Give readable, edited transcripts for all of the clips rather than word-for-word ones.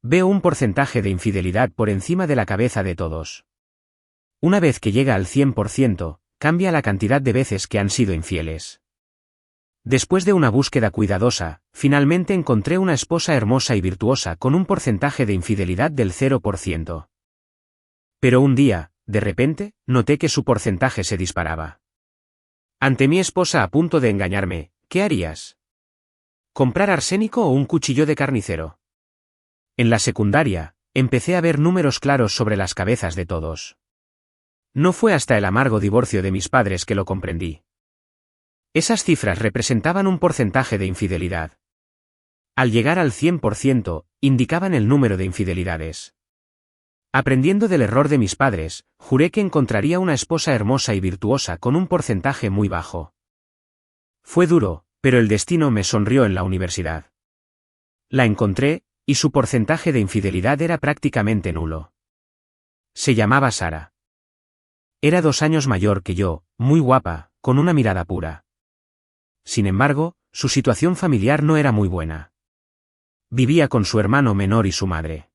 Veo un porcentaje de infidelidad por encima de la cabeza de todos. Una vez que llega al 100%, cambia la cantidad de veces que han sido infieles. Después de una búsqueda cuidadosa, finalmente encontré una esposa hermosa y virtuosa con un porcentaje de infidelidad del 0%. Pero un día, de repente, noté que su porcentaje se disparaba. Ante mi esposa a punto de engañarme, ¿qué harías? ¿Comprar arsénico o un cuchillo de carnicero? En la secundaria, empecé a ver números claros sobre las cabezas de todos. No fue hasta el amargo divorcio de mis padres que lo comprendí. Esas cifras representaban un porcentaje de infidelidad. Al llegar al 100%, indicaban el número de infidelidades. Aprendiendo del error de mis padres, juré que encontraría una esposa hermosa y virtuosa con un porcentaje muy bajo. Fue duro, pero el destino me sonrió en la universidad. La encontré, y su porcentaje de infidelidad era prácticamente nulo. Se llamaba Sara. Era 2 años mayor que yo, muy guapa, con una mirada pura. Sin embargo, su situación familiar no era muy buena. Vivía con su hermano menor y su madre.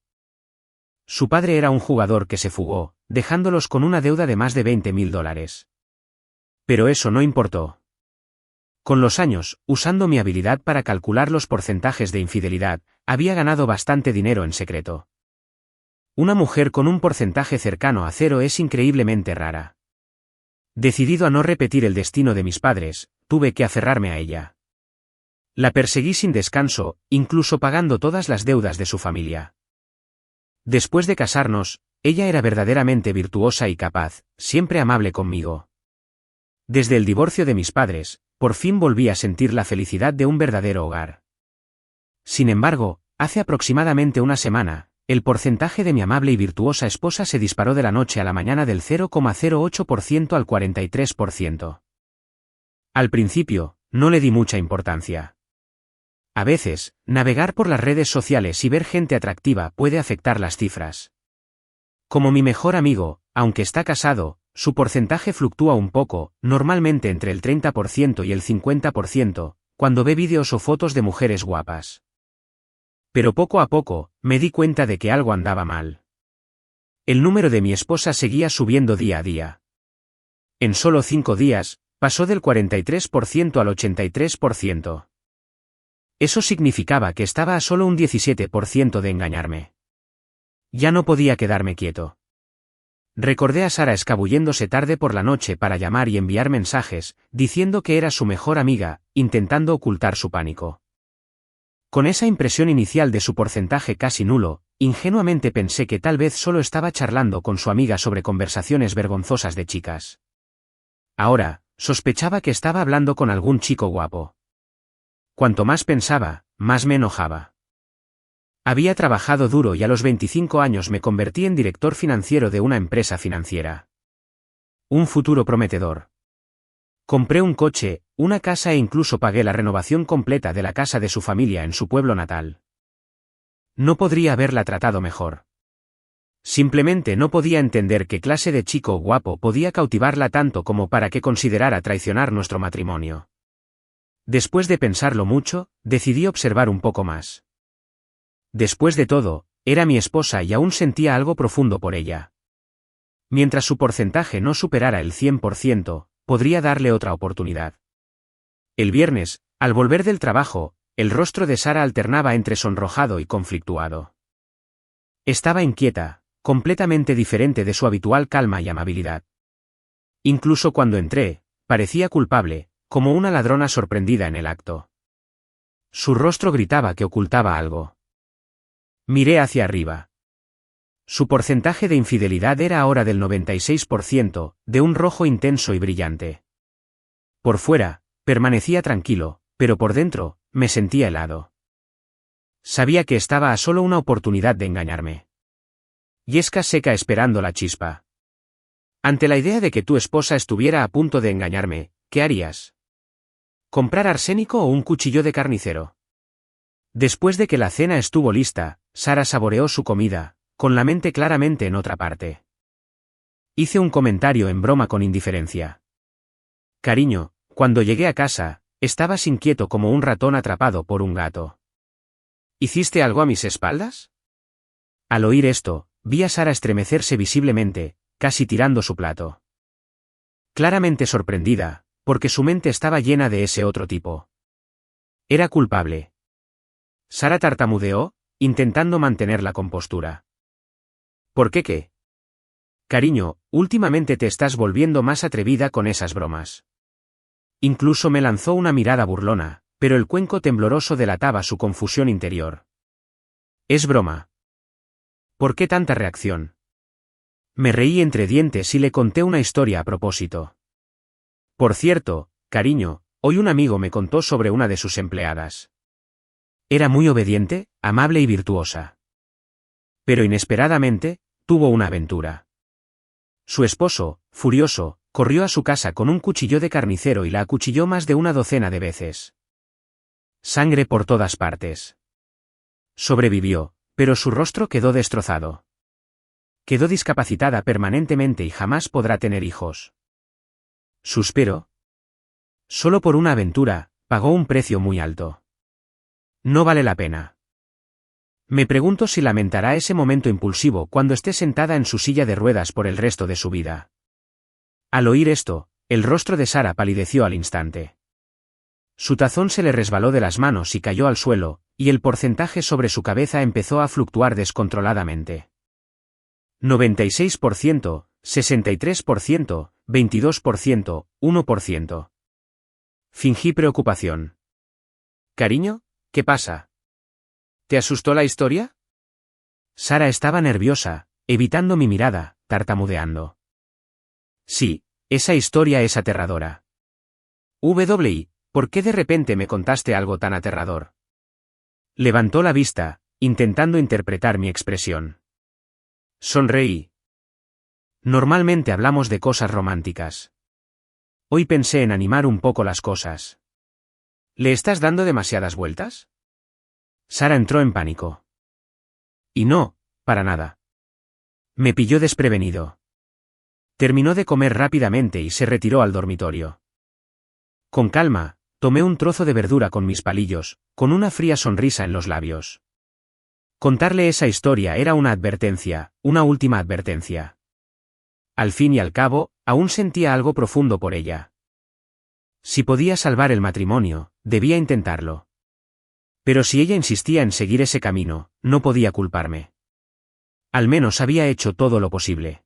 Su padre era un jugador que se fugó, dejándolos con una deuda de más de $20.000. Pero eso no importó. Con los años, usando mi habilidad para calcular los porcentajes de infidelidad, había ganado bastante dinero en secreto. Una mujer con un porcentaje cercano a 0 es increíblemente rara. Decidido a no repetir el destino de mis padres, tuve que aferrarme a ella. La perseguí sin descanso, incluso pagando todas las deudas de su familia. Después de casarnos, ella era verdaderamente virtuosa y capaz, siempre amable conmigo. Desde el divorcio de mis padres, por fin volví a sentir la felicidad de un verdadero hogar. Sin embargo, hace aproximadamente una semana, el porcentaje de mi amable y virtuosa esposa se disparó de la noche a la mañana del 0,08% al 43%. Al principio, no le di mucha importancia. A veces, navegar por las redes sociales y ver gente atractiva puede afectar las cifras. Como mi mejor amigo, aunque está casado, su porcentaje fluctúa un poco, normalmente entre el 30% y el 50%, cuando ve vídeos o fotos de mujeres guapas. Pero poco a poco, me di cuenta de que algo andaba mal. El número de mi esposa seguía subiendo día a día. En solo 5 días, pasó del 43% al 83%. Eso significaba que estaba a solo un 17% de engañarme. Ya no podía quedarme quieto. Recordé a Sara escabulléndose tarde por la noche para llamar y enviar mensajes, diciendo que era su mejor amiga, intentando ocultar su pánico. Con esa impresión inicial de su porcentaje casi nulo, ingenuamente pensé que tal vez solo estaba charlando con su amiga sobre conversaciones vergonzosas de chicas. Ahora, sospechaba que estaba hablando con algún chico guapo. Cuanto más pensaba, más me enojaba. Había trabajado duro y a los 25 años me convertí en director financiero de una empresa financiera. Un futuro prometedor. Compré un coche, una casa e incluso pagué la renovación completa de la casa de su familia en su pueblo natal. No podría haberla tratado mejor. Simplemente no podía entender qué clase de chico guapo podía cautivarla tanto como para que considerara traicionar nuestro matrimonio. Después de pensarlo mucho, decidí observar un poco más. Después de todo, era mi esposa y aún sentía algo profundo por ella. Mientras su porcentaje no superara el 100%, podría darle otra oportunidad. El viernes, al volver del trabajo, el rostro de Sara alternaba entre sonrojado y conflictuado. Estaba inquieta, completamente diferente de su habitual calma y amabilidad. Incluso cuando entré, parecía culpable, como una ladrona sorprendida en el acto. Su rostro gritaba que ocultaba algo. Miré hacia arriba. Su porcentaje de infidelidad era ahora del 96%, de un rojo intenso y brillante. Por fuera, permanecía tranquilo, pero por dentro, me sentía helado. Sabía que estaba a solo una oportunidad de engañarme. Yesca seca esperando la chispa. Ante la idea de que tu esposa estuviera a punto de engañarme, ¿qué harías? ¿Comprar arsénico o un cuchillo de carnicero? Después de que la cena estuvo lista, Sara saboreó su comida, con la mente claramente en otra parte. Hice un comentario en broma con indiferencia. Cariño, cuando llegué a casa, estabas inquieto como un ratón atrapado por un gato. ¿Hiciste algo a mis espaldas? Al oír esto, vi a Sara estremecerse visiblemente, casi tirando su plato. Claramente sorprendida, porque su mente estaba llena de ese otro tipo. Era culpable. Sara tartamudeó, intentando mantener la compostura. ¿Por qué qué? Cariño, últimamente te estás volviendo más atrevida con esas bromas. Incluso me lanzó una mirada burlona, pero el cuenco tembloroso delataba su confusión interior. Es broma. ¿Por qué tanta reacción? Me reí entre dientes y le conté una historia a propósito. Por cierto, cariño, hoy un amigo me contó sobre una de sus empleadas. Era muy obediente, amable y virtuosa. Pero inesperadamente, tuvo una aventura. Su esposo, furioso, corrió a su casa con un cuchillo de carnicero y la acuchilló más de una docena de veces. Sangre por todas partes. Sobrevivió, pero su rostro quedó destrozado. Quedó discapacitada permanentemente y jamás podrá tener hijos. Suspiró. Solo por una aventura, pagó un precio muy alto. No vale la pena. Me pregunto si lamentará ese momento impulsivo cuando esté sentada en su silla de ruedas por el resto de su vida. Al oír esto, el rostro de Sara palideció al instante. Su tazón se le resbaló de las manos y cayó al suelo, y el porcentaje sobre su cabeza empezó a fluctuar descontroladamente. 96%, 63%, 22%, 1%. Fingí preocupación. Cariño, ¿qué pasa? ¿Te asustó la historia? Sara estaba nerviosa, evitando mi mirada, tartamudeando. Sí, esa historia es aterradora. ¿Por qué de repente me contaste algo tan aterrador? Levantó la vista, intentando interpretar mi expresión. Sonreí. Normalmente hablamos de cosas románticas. Hoy pensé en animar un poco las cosas. ¿Le estás dando demasiadas vueltas? Sara entró en pánico. Y no, para nada. Me pilló desprevenido. Terminó de comer rápidamente y se retiró al dormitorio. Con calma, tomé un trozo de verdura con mis palillos, con una fría sonrisa en los labios. Contarle esa historia era una advertencia, una última advertencia. Al fin y al cabo, aún sentía algo profundo por ella. Si podía salvar el matrimonio, debía intentarlo. Pero si ella insistía en seguir ese camino, no podía culparme. Al menos había hecho todo lo posible.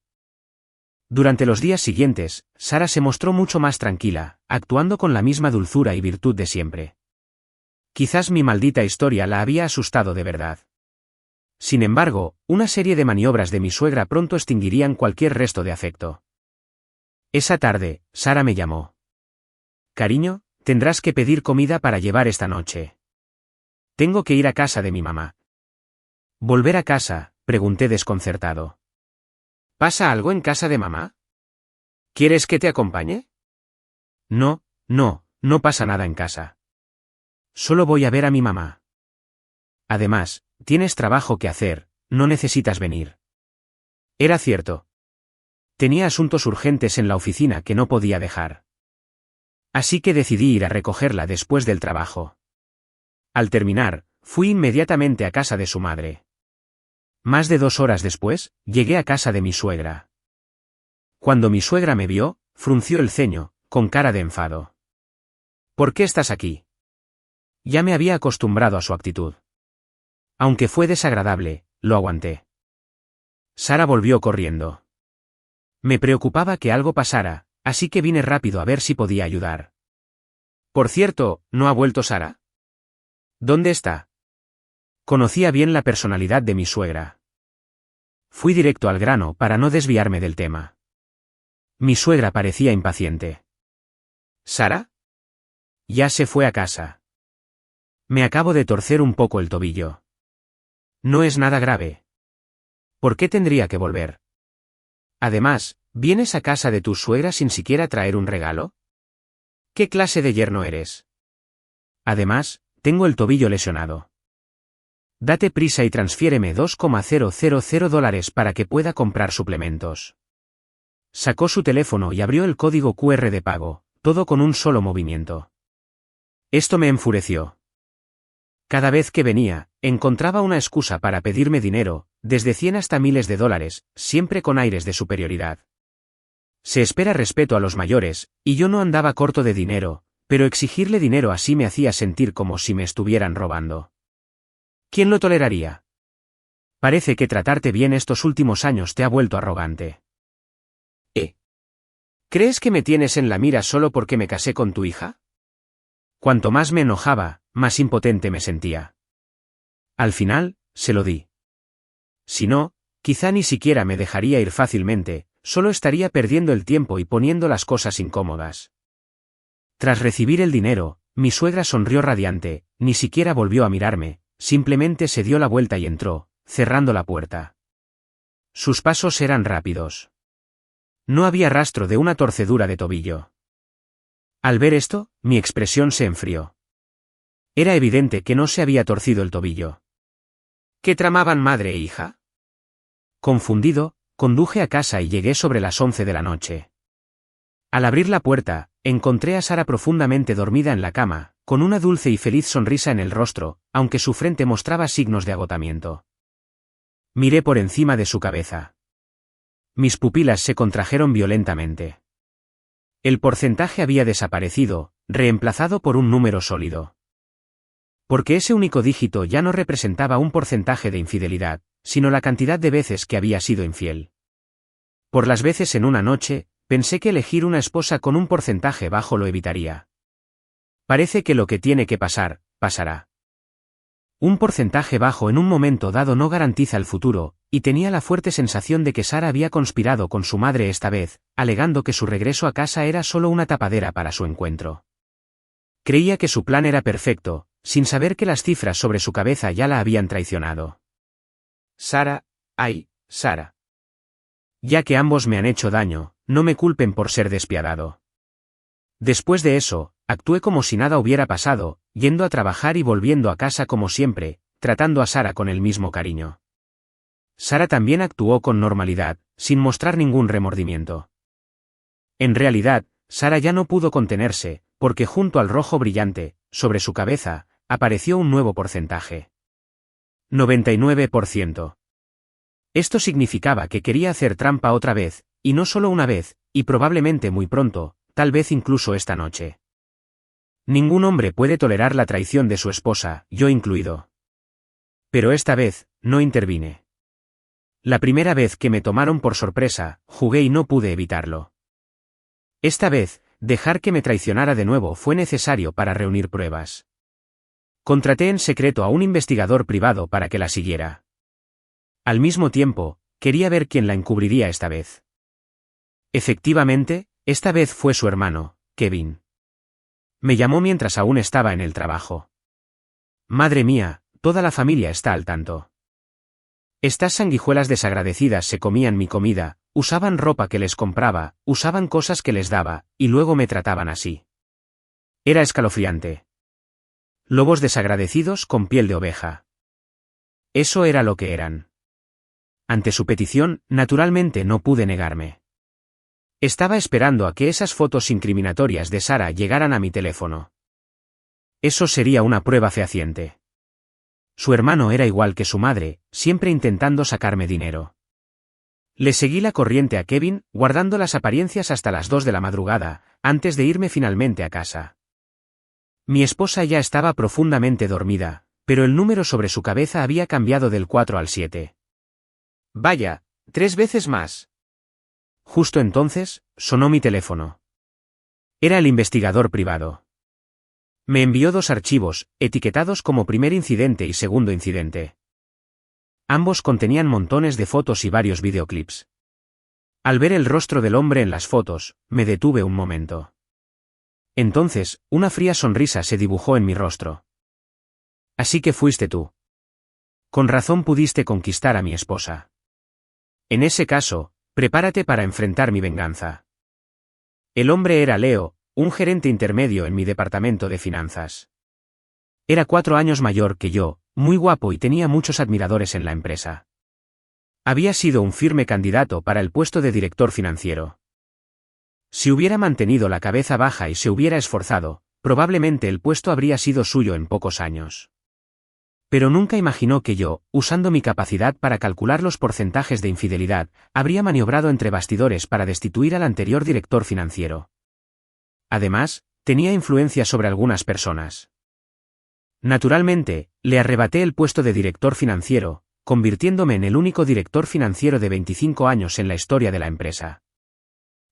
Durante los días siguientes, Sara se mostró mucho más tranquila, actuando con la misma dulzura y virtud de siempre. Quizás mi maldita historia la había asustado de verdad. Sin embargo, una serie de maniobras de mi suegra pronto extinguirían cualquier resto de afecto. Esa tarde, Sara me llamó. Cariño, tendrás que pedir comida para llevar esta noche. Tengo que ir a casa de mi mamá. ¿Volver a casa?, pregunté desconcertado. ¿Pasa algo en casa de mamá? ¿Quieres que te acompañe? No, no pasa nada en casa. Solo voy a ver a mi mamá. Además, tienes trabajo que hacer, no necesitas venir. Era cierto. Tenía asuntos urgentes en la oficina que no podía dejar. Así que decidí ir a recogerla después del trabajo. Al terminar, fui inmediatamente a casa de su madre. Más de 2 horas después, llegué a casa de mi suegra. Cuando mi suegra me vio, frunció el ceño, con cara de enfado. ¿Por qué estás aquí? Ya me había acostumbrado a su actitud. Aunque fue desagradable, lo aguanté. Sara volvió corriendo. Me preocupaba que algo pasara, así que vine rápido a ver si podía ayudar. Por cierto, ¿no ha vuelto Sara? ¿Dónde está? Conocía bien la personalidad de mi suegra. Fui directo al grano para no desviarme del tema. Mi suegra parecía impaciente. ¿Sara? Ya se fue a casa. Me acabo de torcer un poco el tobillo. No es nada grave. ¿Por qué tendría que volver? Además, ¿vienes a casa de tu suegra sin siquiera traer un regalo? ¿Qué clase de yerno eres? Además, tengo el tobillo lesionado. Date prisa y transfiéreme $2,000 para que pueda comprar suplementos. Sacó su teléfono y abrió el código QR de pago, todo con un solo movimiento. Esto me enfureció. Cada vez que venía, encontraba una excusa para pedirme dinero, desde 100 hasta miles de dólares, siempre con aires de superioridad. Se espera respeto a los mayores, y yo no andaba corto de dinero, pero exigirle dinero así me hacía sentir como si me estuvieran robando. ¿Quién lo toleraría? Parece que tratarte bien estos últimos años te ha vuelto arrogante. ¿Crees que me tienes en la mira solo porque me casé con tu hija? Cuanto más me enojaba, más impotente me sentía. Al final, se lo di. Si no, quizá ni siquiera me dejaría ir fácilmente, solo estaría perdiendo el tiempo y poniendo las cosas incómodas. Tras recibir el dinero, mi suegra sonrió radiante, ni siquiera volvió a mirarme, simplemente se dio la vuelta y entró, cerrando la puerta. Sus pasos eran rápidos. No había rastro de una torcedura de tobillo. Al ver esto, mi expresión se enfrió. Era evidente que no se había torcido el tobillo. ¿Qué tramaban madre e hija? Confundido, conduje a casa y llegué sobre las 11 de la noche. Al abrir la puerta, encontré a Sara profundamente dormida en la cama, con una dulce y feliz sonrisa en el rostro, aunque su frente mostraba signos de agotamiento. Miré por encima de su cabeza. Mis pupilas se contrajeron violentamente. El porcentaje había desaparecido, reemplazado por un número sólido. Porque ese único dígito ya no representaba un porcentaje de infidelidad, sino la cantidad de veces que había sido infiel. Por las veces en una noche, pensé que elegir una esposa con un porcentaje bajo lo evitaría. Parece que lo que tiene que pasar, pasará. Un porcentaje bajo en un momento dado no garantiza el futuro, y tenía la fuerte sensación de que Sara había conspirado con su madre esta vez, alegando que su regreso a casa era solo una tapadera para su encuentro. Creía que su plan era perfecto, sin saber que las cifras sobre su cabeza ya la habían traicionado. Sara, ay, Sara. Ya que ambos me han hecho daño, no me culpen por ser despiadado. Después de eso, actué como si nada hubiera pasado, yendo a trabajar y volviendo a casa como siempre, tratando a Sara con el mismo cariño. Sara también actuó con normalidad, sin mostrar ningún remordimiento. En realidad, Sara ya no pudo contenerse, porque junto al rojo brillante, sobre su cabeza, apareció un nuevo porcentaje. 99%. Esto significaba que quería hacer trampa otra vez, y no solo una vez, y probablemente muy pronto, tal vez incluso esta noche. Ningún hombre puede tolerar la traición de su esposa, yo incluido. Pero esta vez, no intervine. La primera vez que me tomaron por sorpresa, jugué y no pude evitarlo. Esta vez, dejar que me traicionara de nuevo fue necesario para reunir pruebas. Contraté en secreto a un investigador privado para que la siguiera. Al mismo tiempo, quería ver quién la encubriría esta vez. Efectivamente, esta vez fue su hermano, Kevin. Me llamó mientras aún estaba en el trabajo. Madre mía, toda la familia está al tanto. Estas sanguijuelas desagradecidas se comían mi comida, usaban ropa que les compraba, usaban cosas que les daba, y luego me trataban así. Era escalofriante. Lobos desagradecidos con piel de oveja. Eso era lo que eran. Ante su petición, naturalmente no pude negarme. Estaba esperando a que esas fotos incriminatorias de Sara llegaran a mi teléfono. Eso sería una prueba fehaciente. Su hermano era igual que su madre, siempre intentando sacarme dinero. Le seguí la corriente a Kevin, guardando las apariencias hasta las 2 de la madrugada, antes de irme finalmente a casa. Mi esposa ya estaba profundamente dormida, pero el número sobre su cabeza había cambiado del 4 al 7. Vaya, 3 veces más. Justo entonces, sonó mi teléfono. Era el investigador privado. Me envió 2 archivos, etiquetados como primer incidente y segundo incidente. Ambos contenían montones de fotos y varios videoclips. Al ver el rostro del hombre en las fotos, me detuve un momento. Entonces, una fría sonrisa se dibujó en mi rostro. Así que fuiste tú. Con razón pudiste conquistar a mi esposa. En ese caso, prepárate para enfrentar mi venganza. El hombre era Leo, un gerente intermedio en mi departamento de finanzas. Era 4 años mayor que yo, muy guapo y tenía muchos admiradores en la empresa. Había sido un firme candidato para el puesto de director financiero. Si hubiera mantenido la cabeza baja y se hubiera esforzado, probablemente el puesto habría sido suyo en pocos años. Pero nunca imaginó que yo, usando mi capacidad para calcular los porcentajes de infidelidad, habría maniobrado entre bastidores para destituir al anterior director financiero. Además, tenía influencia sobre algunas personas. Naturalmente, le arrebaté el puesto de director financiero, convirtiéndome en el único director financiero de 25 años en la historia de la empresa.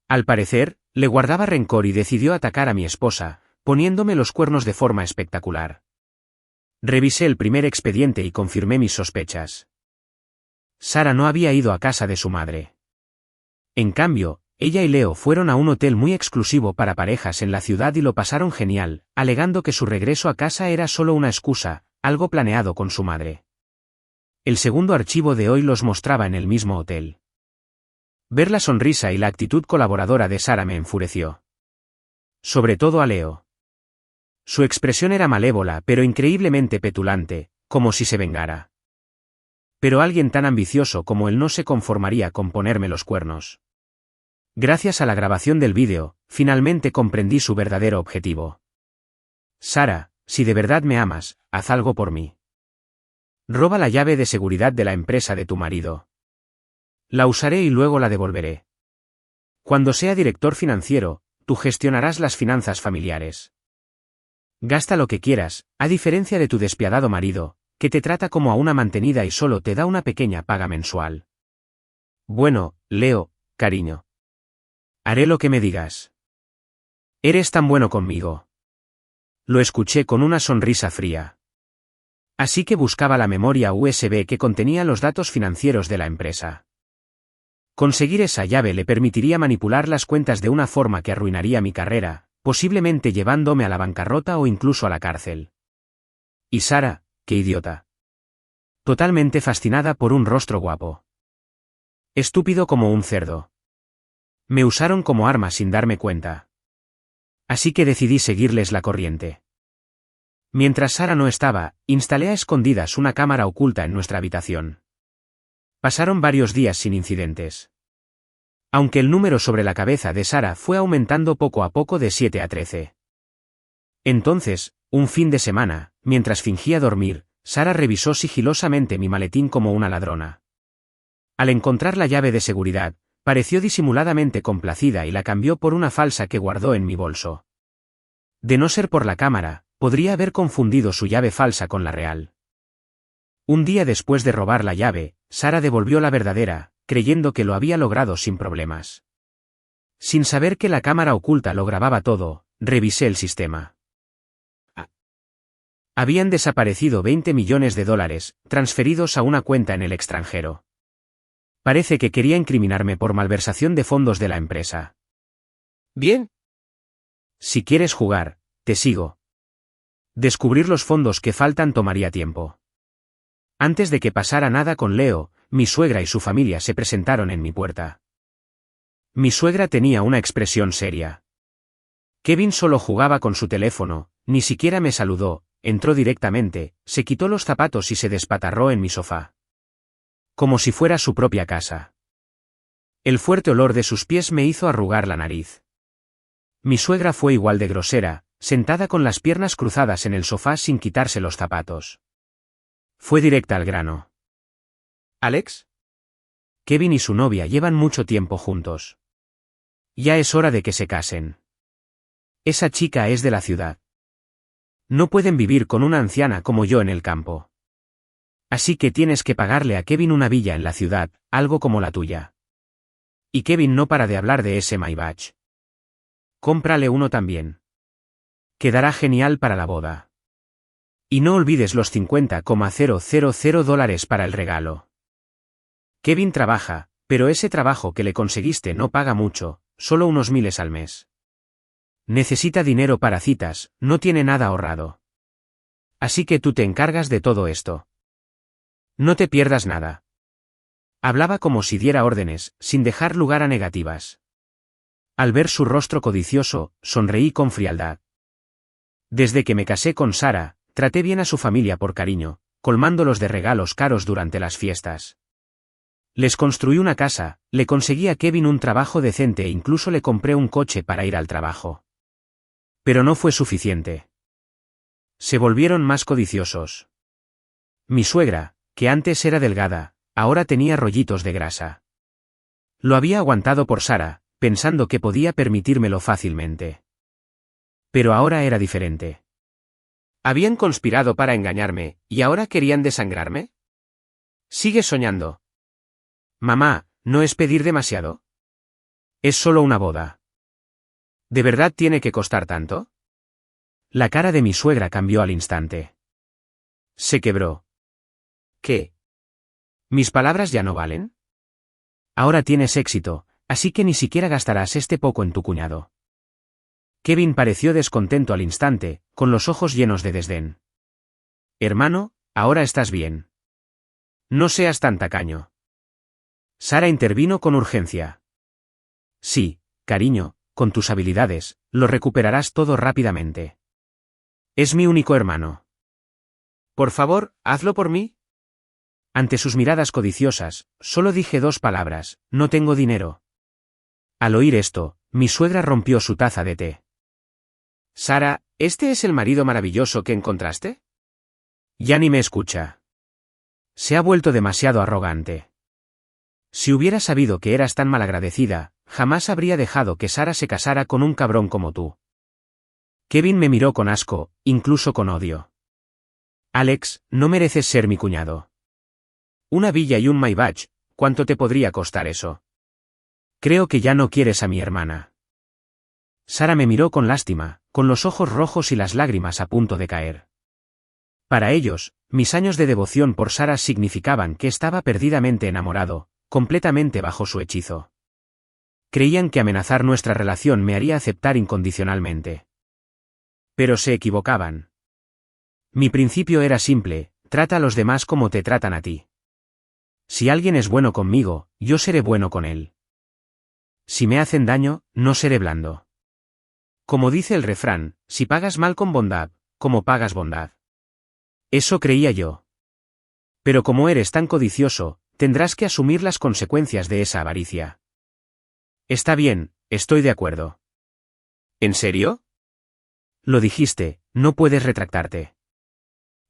Al parecer, le guardaba rencor y decidió atacar a mi esposa, poniéndome los cuernos de forma espectacular. Revisé el primer expediente y confirmé mis sospechas. Sara no había ido a casa de su madre. En cambio, ella y Leo fueron a un hotel muy exclusivo para parejas en la ciudad y lo pasaron genial, alegando que su regreso a casa era solo una excusa, algo planeado con su madre. El segundo archivo de hoy los mostraba en el mismo hotel. Ver la sonrisa y la actitud colaboradora de Sara me enfureció. Sobre todo a Leo. Su expresión era malévola pero increíblemente petulante, como si se vengara. Pero alguien tan ambicioso como él no se conformaría con ponerme los cuernos. Gracias a la grabación del vídeo, finalmente comprendí su verdadero objetivo. Sara, si de verdad me amas, haz algo por mí. Roba la llave de seguridad de la empresa de tu marido. La usaré y luego la devolveré. Cuando sea director financiero, tú gestionarás las finanzas familiares. Gasta lo que quieras, a diferencia de tu despiadado marido, que te trata como a una mantenida y solo te da una pequeña paga mensual. Bueno, Leo, cariño. Haré lo que me digas. Eres tan bueno conmigo. Lo escuché con una sonrisa fría. Así que buscaba la memoria USB que contenía los datos financieros de la empresa. Conseguir esa llave le permitiría manipular las cuentas de una forma que arruinaría mi carrera, posiblemente llevándome a la bancarrota o incluso a la cárcel. Y Sara, qué idiota. Totalmente fascinada por un rostro guapo. Estúpido como un cerdo. Me usaron como arma sin darme cuenta. Así que decidí seguirles la corriente. Mientras Sara no estaba, instalé a escondidas una cámara oculta en nuestra habitación. Pasaron varios días sin incidentes. Aunque el número sobre la cabeza de Sara fue aumentando poco a poco de 7 a 13. Entonces, un fin de semana, mientras fingía dormir, Sara revisó sigilosamente mi maletín como una ladrona. Al encontrar la llave de seguridad, pareció disimuladamente complacida y la cambió por una falsa que guardó en mi bolso. De no ser por la cámara, podría haber confundido su llave falsa con la real. Un día después de robar la llave, Sara devolvió la verdadera, creyendo que lo había logrado sin problemas. Sin saber que la cámara oculta lo grababa todo, revisé el sistema. Habían desaparecido $20 millones, transferidos a una cuenta en el extranjero. Parece que quería incriminarme por malversación de fondos de la empresa. Bien. Si quieres jugar, te sigo. Descubrir los fondos que faltan tomaría tiempo. Antes de que pasara nada con Leo, mi suegra y su familia se presentaron en mi puerta. Mi suegra tenía una expresión seria. Kevin solo jugaba con su teléfono, ni siquiera me saludó, entró directamente, se quitó los zapatos y se despatarró en mi sofá. Como si fuera su propia casa. El fuerte olor de sus pies me hizo arrugar la nariz. Mi suegra fue igual de grosera, sentada con las piernas cruzadas en el sofá sin quitarse los zapatos. Fue directa al grano. ¿Alex? Kevin y su novia llevan mucho tiempo juntos. Ya es hora de que se casen. Esa chica es de la ciudad. No pueden vivir con una anciana como yo en el campo. Así que tienes que pagarle a Kevin una villa en la ciudad, algo como la tuya. Y Kevin no para de hablar de ese Maybach. Cómprale uno también. Quedará genial para la boda. Y no olvides los $50,000 para el regalo. Kevin trabaja, pero ese trabajo que le conseguiste no paga mucho, solo unos miles al mes. Necesita dinero para citas, no tiene nada ahorrado. Así que tú te encargas de todo esto. No te pierdas nada. Hablaba como si diera órdenes, sin dejar lugar a negativas. Al ver su rostro codicioso, sonreí con frialdad. Desde que me casé con Sara, traté bien a su familia por cariño, colmándolos de regalos caros durante las fiestas. Les construí una casa, le conseguí a Kevin un trabajo decente e incluso le compré un coche para ir al trabajo. Pero no fue suficiente. Se volvieron más codiciosos. Mi suegra, que antes era delgada, ahora tenía rollitos de grasa. Lo había aguantado por Sara, pensando que podía permitírmelo fácilmente. Pero ahora era diferente. ¿Habían conspirado para engañarme, y ahora querían desangrarme? Sigues soñando. Mamá, ¿no es pedir demasiado? Es solo una boda. ¿De verdad tiene que costar tanto? La cara de mi suegra cambió al instante. Se quebró. ¿Qué? ¿Mis palabras ya no valen? Ahora tienes éxito, así que ni siquiera gastarás este poco en tu cuñado. Kevin pareció descontento al instante, con los ojos llenos de desdén. Hermano, ahora estás bien. No seas tan tacaño. Sara intervino con urgencia. Sí, cariño, con tus habilidades, lo recuperarás todo rápidamente. Es mi único hermano. Por favor, hazlo por mí. Ante sus miradas codiciosas, solo dije 2 palabras: no tengo dinero. Al oír esto, mi suegra rompió su taza de té. Sara, ¿este es el marido maravilloso que encontraste? Ya ni me escucha. Se ha vuelto demasiado arrogante. Si hubiera sabido que eras tan malagradecida, jamás habría dejado que Sara se casara con un cabrón como tú. Kevin me miró con asco, incluso con odio. Alex, no mereces ser mi cuñado. Una villa y un Maybach, ¿cuánto te podría costar eso? Creo que ya no quieres a mi hermana. Sara me miró con lástima, con los ojos rojos y las lágrimas a punto de caer. Para ellos, mis años de devoción por Sara significaban que estaba perdidamente enamorado, completamente bajo su hechizo. Creían que amenazar nuestra relación me haría aceptar incondicionalmente. Pero se equivocaban. Mi principio era simple: trata a los demás como te tratan a ti. Si alguien es bueno conmigo, yo seré bueno con él. Si me hacen daño, no seré blando. Como dice el refrán, si pagas mal con bondad, ¿cómo pagas bondad? Eso creía yo. Pero como eres tan codicioso, tendrás que asumir las consecuencias de esa avaricia. Está bien, estoy de acuerdo. ¿En serio? Lo dijiste, no puedes retractarte.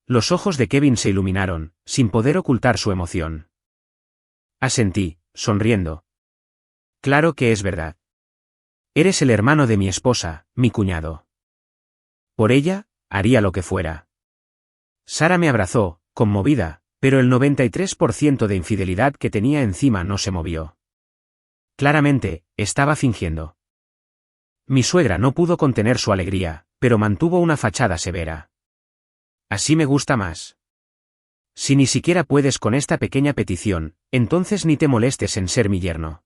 Los ojos de Kevin se iluminaron, sin poder ocultar su emoción. Asentí, sonriendo. Claro que es verdad. Eres el hermano de mi esposa, mi cuñado. Por ella, haría lo que fuera. Sara me abrazó, conmovida, pero el 93% de infidelidad que tenía encima no se movió. Claramente, estaba fingiendo. Mi suegra no pudo contener su alegría, pero mantuvo una fachada severa. Así me gusta más. Si ni siquiera puedes con esta pequeña petición, entonces ni te molestes en ser mi yerno.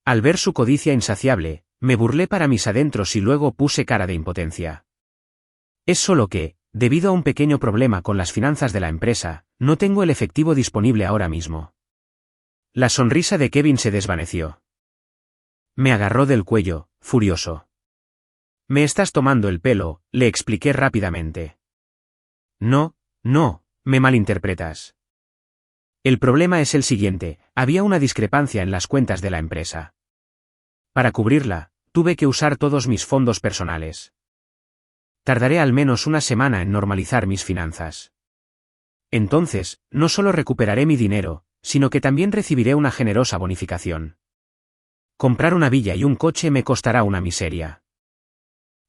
Al ver su codicia insaciable, me burlé para mis adentros y luego puse cara de impotencia. Es solo que, debido a un pequeño problema con las finanzas de la empresa, no tengo el efectivo disponible ahora mismo. La sonrisa de Kevin se desvaneció. Me agarró del cuello, furioso. Me estás tomando el pelo, le expliqué rápidamente. No, me malinterpretas. El problema es el siguiente: había una discrepancia en las cuentas de la empresa. Para cubrirla, tuve que usar todos mis fondos personales. Tardaré al menos una semana en normalizar mis finanzas. Entonces, no solo recuperaré mi dinero, sino que también recibiré una generosa bonificación. Comprar una villa y un coche me costará una miseria.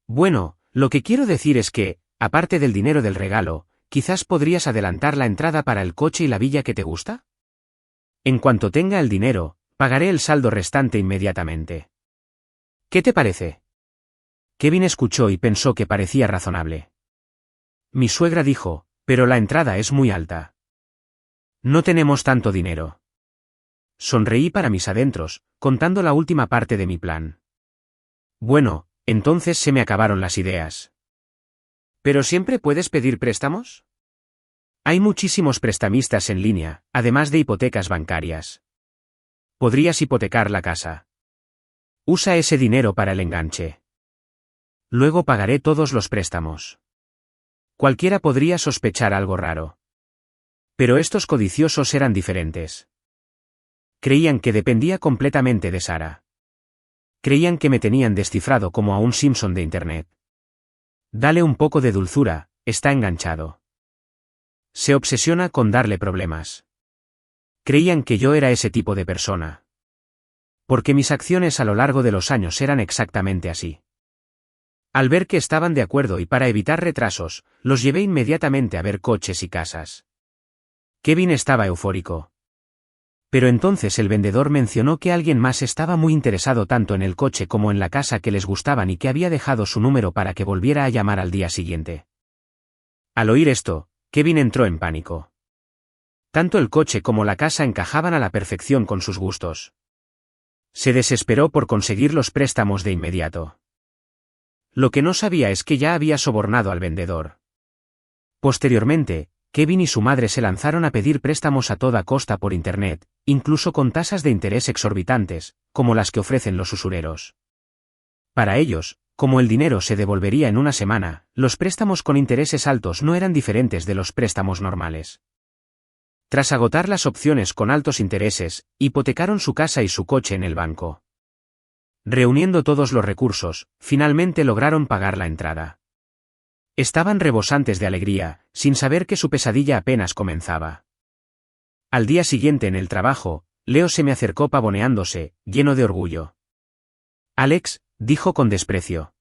Bueno, lo que quiero decir es que, aparte del dinero del regalo, quizás podrías adelantar la entrada para el coche y la villa que te gusta. En cuanto tenga el dinero, pagaré el saldo restante inmediatamente. ¿Qué te parece? Kevin escuchó y pensó que parecía razonable. Mi suegra dijo: pero la entrada es muy alta. No tenemos tanto dinero. Sonreí para mis adentros, contando la última parte de mi plan. Bueno, entonces se me acabaron las ideas. ¿Pero siempre puedes pedir préstamos? Hay muchísimos prestamistas en línea, además de hipotecas bancarias. Podrías hipotecar la casa. Usa ese dinero para el enganche. Luego pagaré todos los préstamos. Cualquiera podría sospechar algo raro. Pero estos codiciosos eran diferentes. Creían que dependía completamente de Sara. Creían que me tenían descifrado como a un Simpson de Internet. Dale un poco de dulzura, está enganchado. Se obsesiona con darle problemas. Creían que yo era ese tipo de persona. Porque mis acciones a lo largo de los años eran exactamente así. Al ver que estaban de acuerdo y para evitar retrasos, los llevé inmediatamente a ver coches y casas. Kevin estaba eufórico. Pero entonces el vendedor mencionó que alguien más estaba muy interesado tanto en el coche como en la casa que les gustaban y que había dejado su número para que volviera a llamar al día siguiente. Al oír esto, Kevin entró en pánico. Tanto el coche como la casa encajaban a la perfección con sus gustos. Se desesperó por conseguir los préstamos de inmediato. Lo que no sabía es que ya había sobornado al vendedor. Posteriormente, Kevin y su madre se lanzaron a pedir préstamos a toda costa por Internet, incluso con tasas de interés exorbitantes, como las que ofrecen los usureros. Para ellos, como el dinero se devolvería en una semana, los préstamos con intereses altos no eran diferentes de los préstamos normales. Tras agotar las opciones con altos intereses, hipotecaron su casa y su coche en el banco. Reuniendo todos los recursos, finalmente lograron pagar la entrada. Estaban rebosantes de alegría, sin saber que su pesadilla apenas comenzaba. Al día siguiente en el trabajo, Leo se me acercó pavoneándose, lleno de orgullo. Alex, dijo con desprecio.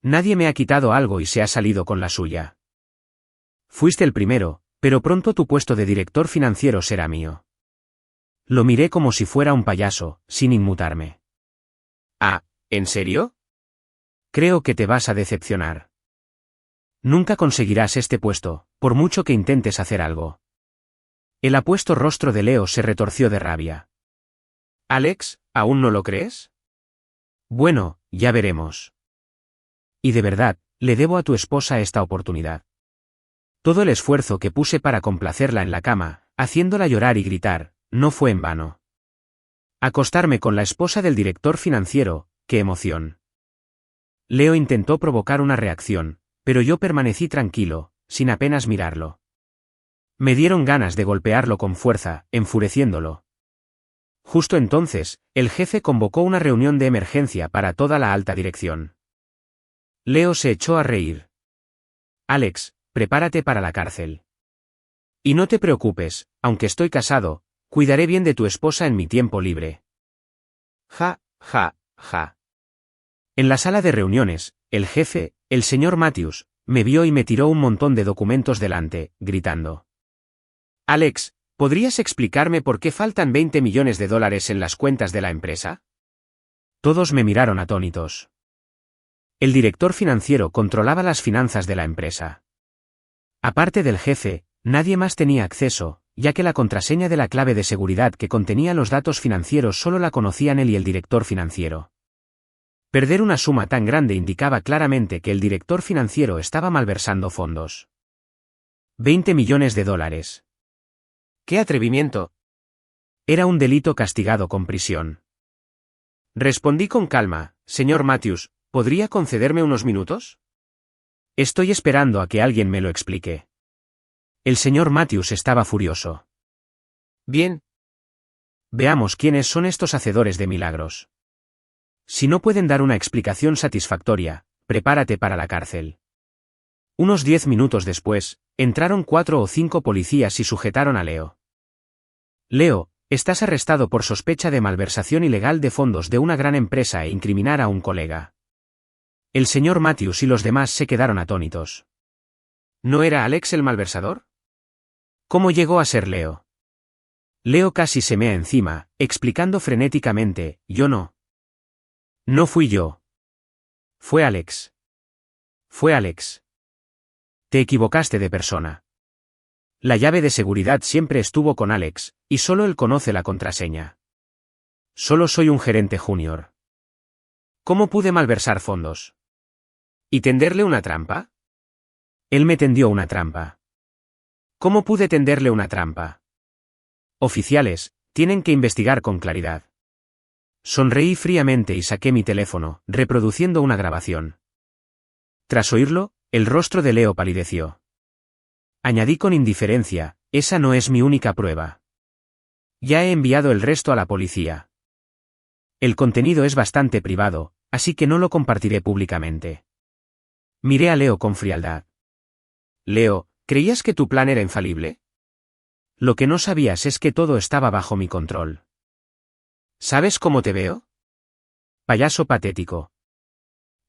Nadie me ha quitado algo y se ha salido con la suya. Fuiste el primero, pero pronto tu puesto de director financiero será mío. Lo miré como si fuera un payaso, sin inmutarme. Ah, ¿en serio? Creo que te vas a decepcionar. Nunca conseguirás este puesto, por mucho que intentes hacer algo. El apuesto rostro de Leo se retorció de rabia. Alex, ¿aún no lo crees? Bueno, ya veremos. Y de verdad, le debo a tu esposa esta oportunidad. Todo el esfuerzo que puse para complacerla en la cama, haciéndola llorar y gritar, no fue en vano. Acostarme con la esposa del director financiero, qué emoción. Leo intentó provocar una reacción, pero yo permanecí tranquilo, sin apenas mirarlo. Me dieron ganas de golpearlo con fuerza, enfureciéndolo. Justo entonces, el jefe convocó una reunión de emergencia para toda la alta dirección. Leo se echó a reír. Alex, prepárate para la cárcel. Y no te preocupes, aunque estoy casado, cuidaré bien de tu esposa en mi tiempo libre. Ja, ja, ja. En la sala de reuniones, el jefe, el señor Matthews, me vio y me tiró un montón de documentos delante, gritando. Alex, ¿podrías explicarme por qué faltan $20 millones en las cuentas de la empresa? Todos me miraron atónitos. El director financiero controlaba las finanzas de la empresa. Aparte del jefe, nadie más tenía acceso, ya que la contraseña de la clave de seguridad que contenía los datos financieros solo la conocían él y el director financiero. Perder una suma tan grande indicaba claramente que el director financiero estaba malversando fondos. $20 millones. ¡Qué atrevimiento! Era un delito castigado con prisión. Respondí con calma, señor Matthews, ¿podría concederme unos minutos? Estoy esperando a que alguien me lo explique. El señor Matthews estaba furioso. Bien. Veamos quiénes son estos hacedores de milagros. Si no pueden dar una explicación satisfactoria, prepárate para la cárcel. Unos 10 minutos después, entraron 4 o 5 policías y sujetaron a Leo. Leo, estás arrestado por sospecha de malversación ilegal de fondos de una gran empresa e incriminar a un colega. El señor Matthews y los demás se quedaron atónitos. ¿No era Alex el malversador? ¿Cómo llegó a ser Leo? Leo casi se mea encima, explicando frenéticamente, yo no. No fui yo. Fue Alex. Fue Alex. Te equivocaste de persona. La llave de seguridad siempre estuvo con Alex, y solo él conoce la contraseña. Solo soy un gerente junior. ¿Cómo pude malversar fondos? ¿Y tenderle una trampa? Él me tendió una trampa. ¿Cómo pude tenderle una trampa? Oficiales, tienen que investigar con claridad. Sonreí fríamente y saqué mi teléfono, reproduciendo una grabación. Tras oírlo, el rostro de Leo palideció. Añadí con indiferencia, esa no es mi única prueba. Ya he enviado el resto a la policía. El contenido es bastante privado, así que no lo compartiré públicamente. Miré a Leo con frialdad. Leo, ¿Creías que tu plan era infalible? Lo que no sabías es que todo estaba bajo mi control. ¿Sabes cómo te veo? Payaso patético.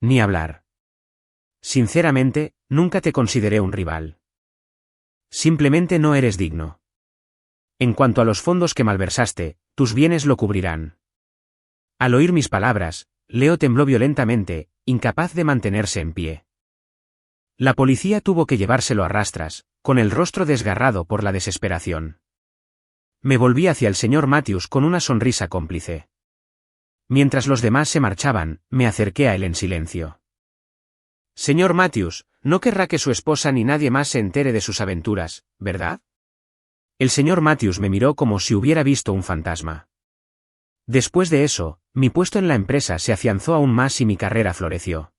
Ni hablar. Sinceramente, nunca te consideré un rival. Simplemente no eres digno. En cuanto a los fondos que malversaste, tus bienes lo cubrirán. Al oír mis palabras, Leo tembló violentamente, incapaz de mantenerse en pie. La policía tuvo que llevárselo a rastras, con el rostro desgarrado por la desesperación. Me volví hacia el señor Matthews con una sonrisa cómplice. Mientras los demás se marchaban, me acerqué a él en silencio. Señor Matthews, no querrá que su esposa ni nadie más se entere de sus aventuras, ¿verdad? El señor Matthews me miró como si hubiera visto un fantasma. Después de eso, mi puesto en la empresa se afianzó aún más y mi carrera floreció.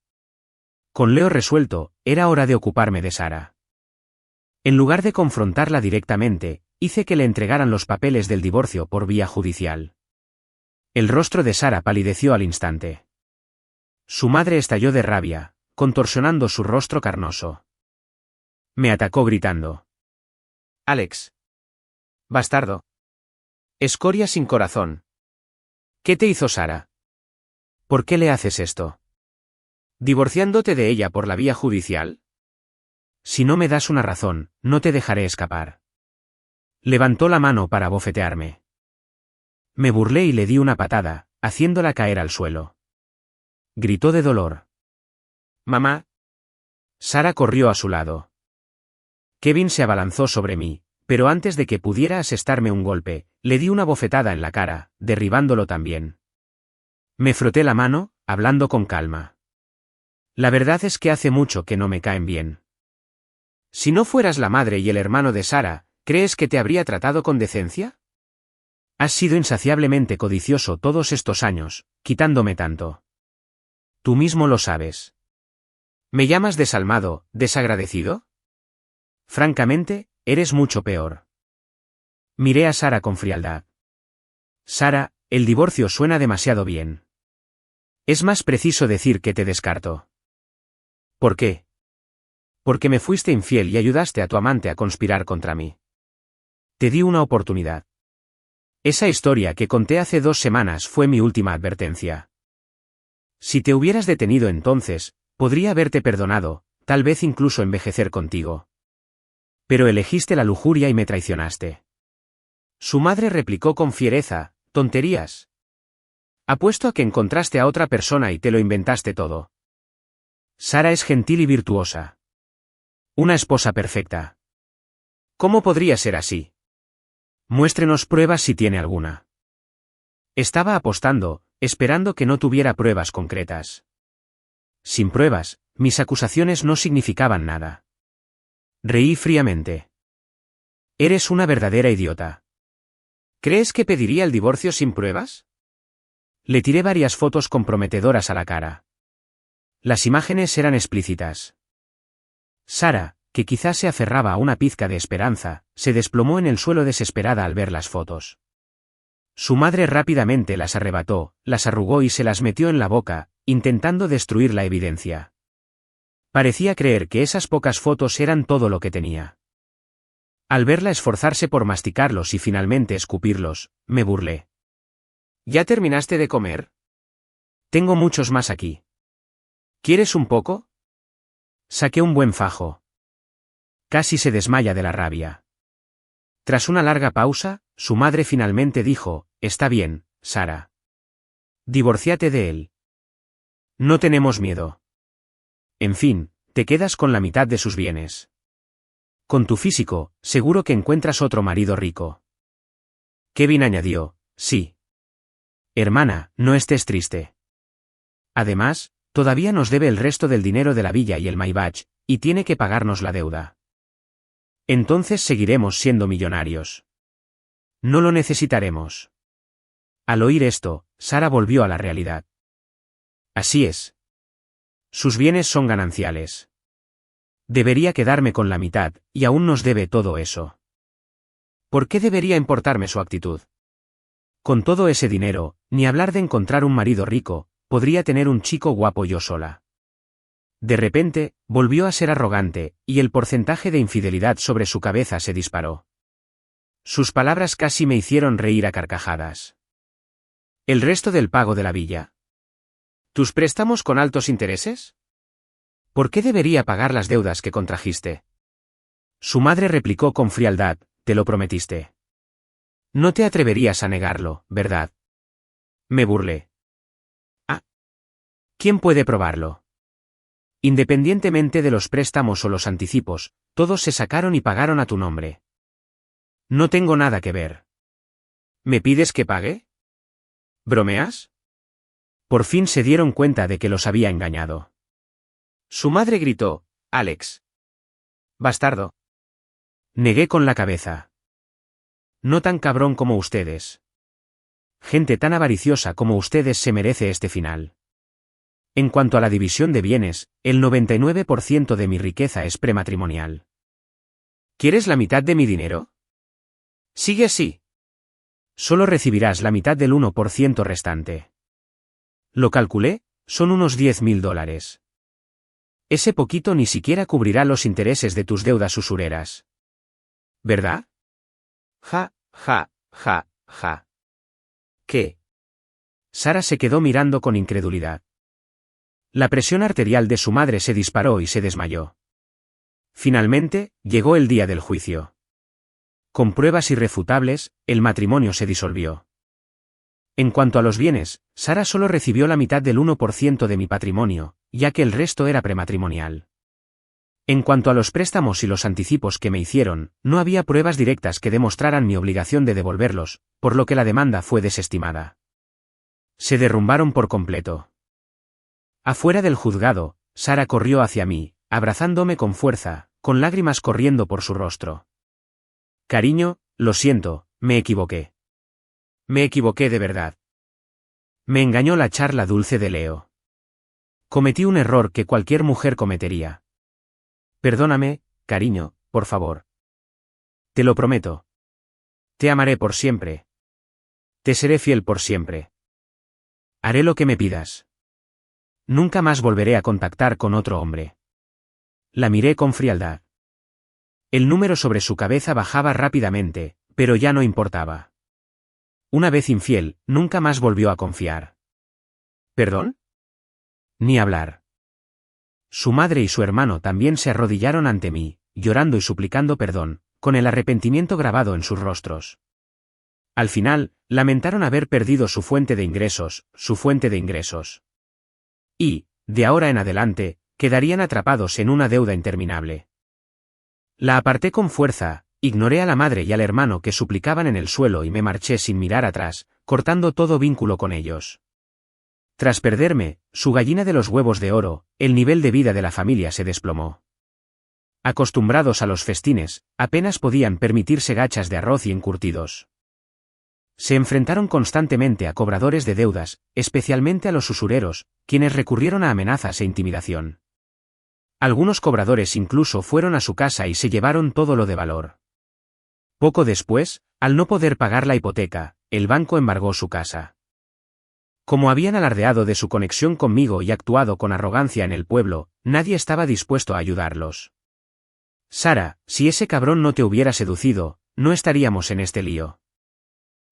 Con Leo resuelto, era hora de ocuparme de Sara. En lugar de confrontarla directamente, hice que le entregaran los papeles del divorcio por vía judicial. El rostro de Sara palideció al instante. Su madre estalló de rabia, contorsionando su rostro carnoso. Me atacó gritando. Alex. Bastardo. Escoria sin corazón. ¿Qué te hizo Sara? ¿Por qué le haces esto? ¿Divorciándote de ella por la vía judicial? Si no me das una razón, no te dejaré escapar. Levantó la mano para bofetearme. Me burlé y le di una patada, haciéndola caer al suelo. Gritó de dolor. Mamá. Sara corrió a su lado. Kevin se abalanzó sobre mí, pero antes de que pudiera asestarme un golpe, le di una bofetada en la cara, derribándolo también. Me froté la mano, hablando con calma. La verdad es que hace mucho que no me caen bien. Si no fueras la madre y el hermano de Sara, ¿crees que te habría tratado con decencia? Has sido insaciablemente codicioso todos estos años, quitándome tanto. Tú mismo lo sabes. ¿Me llamas desalmado, desagradecido? Francamente, eres mucho peor. Miré a Sara con frialdad. Sara, el divorcio suena demasiado bien. Es más preciso decir que te descarto. ¿Por qué? Porque me fuiste infiel y ayudaste a tu amante a conspirar contra mí. Te di una oportunidad. Esa historia que conté hace 2 semanas fue mi última advertencia. Si te hubieras detenido entonces, podría haberte perdonado, tal vez incluso envejecer contigo. Pero elegiste la lujuria y me traicionaste. Su madre replicó con fiereza, tonterías. Apuesto a que encontraste a otra persona y te lo inventaste todo. Sara es gentil y virtuosa. Una esposa perfecta. ¿Cómo podría ser así? Muéstrenos pruebas si tiene alguna. Estaba apostando, esperando que no tuviera pruebas concretas. Sin pruebas, mis acusaciones no significaban nada. Reí fríamente. Eres una verdadera idiota. ¿Crees que pediría el divorcio sin pruebas? Le tiré varias fotos comprometedoras a la cara. Las imágenes eran explícitas. Sara, que quizás se aferraba a una pizca de esperanza, se desplomó en el suelo desesperada al ver las fotos. Su madre rápidamente las arrebató, las arrugó y se las metió en la boca, intentando destruir la evidencia. Parecía creer que esas pocas fotos eran todo lo que tenía. Al verla esforzarse por masticarlos y finalmente escupirlos, me burlé. ¿Ya terminaste de comer? Tengo muchos más aquí. ¿Quieres un poco? Saqué un buen fajo. Casi se desmaya de la rabia. Tras una larga pausa, su madre finalmente dijo, está bien, Sara. Divorciate de él. No tenemos miedo. En fin, te quedas con la mitad de sus bienes. Con tu físico, seguro que encuentras otro marido rico. Kevin añadió, sí. Hermana, no estés triste. Además, todavía nos debe el resto del dinero de la villa y el Maybach, y tiene que pagarnos la deuda. Entonces seguiremos siendo millonarios. No lo necesitaremos. Al oír esto, Sara volvió a la realidad. Así es. Sus bienes son gananciales. Debería quedarme con la mitad, y aún nos debe todo eso. ¿Por qué debería importarme su actitud? Con todo ese dinero, ni hablar de encontrar un marido rico, podría tener un chico guapo yo sola. De repente, volvió a ser arrogante, y el porcentaje de infidelidad sobre su cabeza se disparó. Sus palabras casi me hicieron reír a carcajadas. ¿El resto del pago de la villa? ¿Tus préstamos con altos intereses? ¿Por qué debería pagar las deudas que contrajiste? Su madre replicó con frialdad, te lo prometiste. No te atreverías a negarlo, ¿verdad? Me burlé. Ah. ¿Quién puede probarlo? Independientemente de los préstamos o los anticipos, todos se sacaron y pagaron a tu nombre. No tengo nada que ver. ¿Me pides que pague? ¿Bromeas? Por fin se dieron cuenta de que los había engañado. Su madre gritó, Alex. Bastardo. Negué con la cabeza. No tan cabrón como ustedes. Gente tan avariciosa como ustedes se merece este final. En cuanto a la división de bienes, el 99% de mi riqueza es prematrimonial. ¿Quieres la mitad de mi dinero? Sigue así. Solo recibirás la mitad del 1% restante. Lo calculé, son unos $10.000. Ese poquito ni siquiera cubrirá los intereses de tus deudas usureras. ¿Verdad? Ja, ja, ja, ja. ¿Qué? Sara se quedó mirando con incredulidad. La presión arterial de su madre se disparó y se desmayó. Finalmente, llegó el día del juicio. Con pruebas irrefutables, el matrimonio se disolvió. En cuanto a los bienes, Sara solo recibió la mitad del 1% de mi patrimonio, ya que el resto era prematrimonial. En cuanto a los préstamos y los anticipos que me hicieron, no había pruebas directas que demostraran mi obligación de devolverlos, por lo que la demanda fue desestimada. Se derrumbaron por completo. Afuera del juzgado, Sara corrió hacia mí, abrazándome con fuerza, con lágrimas corriendo por su rostro. Cariño, lo siento, me equivoqué. Me equivoqué de verdad. Me engañó la charla dulce de Leo. Cometí un error que cualquier mujer cometería. Perdóname, cariño, por favor. Te lo prometo. Te amaré por siempre. Te seré fiel por siempre. Haré lo que me pidas. Nunca más volveré a contactar con otro hombre. La miré con frialdad. El número sobre su cabeza bajaba rápidamente, pero ya no importaba. Una vez infiel, nunca más volvió a confiar. ¿Perdón? Ni hablar. Su madre y su hermano también se arrodillaron ante mí, llorando y suplicando perdón, con el arrepentimiento grabado en sus rostros. Al final, lamentaron haber perdido su fuente de ingresos, Y, de ahora en adelante, quedarían atrapados en una deuda interminable. La aparté con fuerza, ignoré a la madre y al hermano que suplicaban en el suelo y me marché sin mirar atrás, cortando todo vínculo con ellos. Tras perderme, su gallina de los huevos de oro, el nivel de vida de la familia se desplomó. Acostumbrados a los festines, apenas podían permitirse gachas de arroz y encurtidos. Se enfrentaron constantemente a cobradores de deudas, especialmente a los usureros, quienes recurrieron a amenazas e intimidación. Algunos cobradores incluso fueron a su casa y se llevaron todo lo de valor. Poco después, al no poder pagar la hipoteca, el banco embargó su casa. Como habían alardeado de su conexión conmigo y actuado con arrogancia en el pueblo, nadie estaba dispuesto a ayudarlos. Sara, si ese cabrón no te hubiera seducido, no estaríamos en este lío.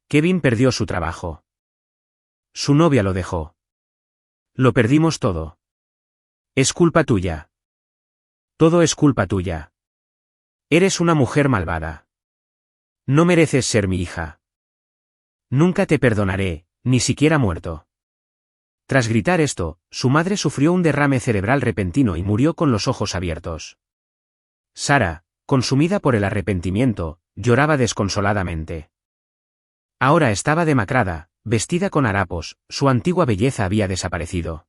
Kevin perdió su trabajo. Su novia lo dejó. Lo perdimos todo. Es culpa tuya. Todo es culpa tuya. Eres una mujer malvada. No mereces ser mi hija. Nunca te perdonaré, ni siquiera muerto. Tras gritar esto, su madre sufrió un derrame cerebral repentino y murió con los ojos abiertos. Sara, consumida por el arrepentimiento, lloraba desconsoladamente. Ahora estaba demacrada, vestida con harapos, su antigua belleza había desaparecido.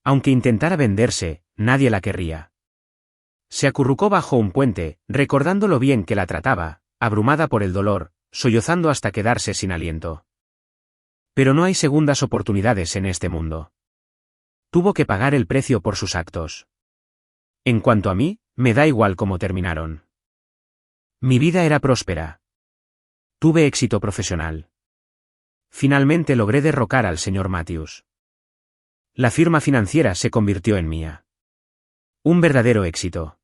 Aunque intentara venderse, nadie la querría. Se acurrucó bajo un puente, recordando lo bien que la trataba, abrumada por el dolor, sollozando hasta quedarse sin aliento. Pero no hay segundas oportunidades en este mundo. Tuvo que pagar el precio por sus actos. En cuanto a mí, me da igual cómo terminaron. Mi vida era próspera. Tuve éxito profesional. Finalmente logré derrocar al señor Matthews. La firma financiera se convirtió en mía. Un verdadero éxito.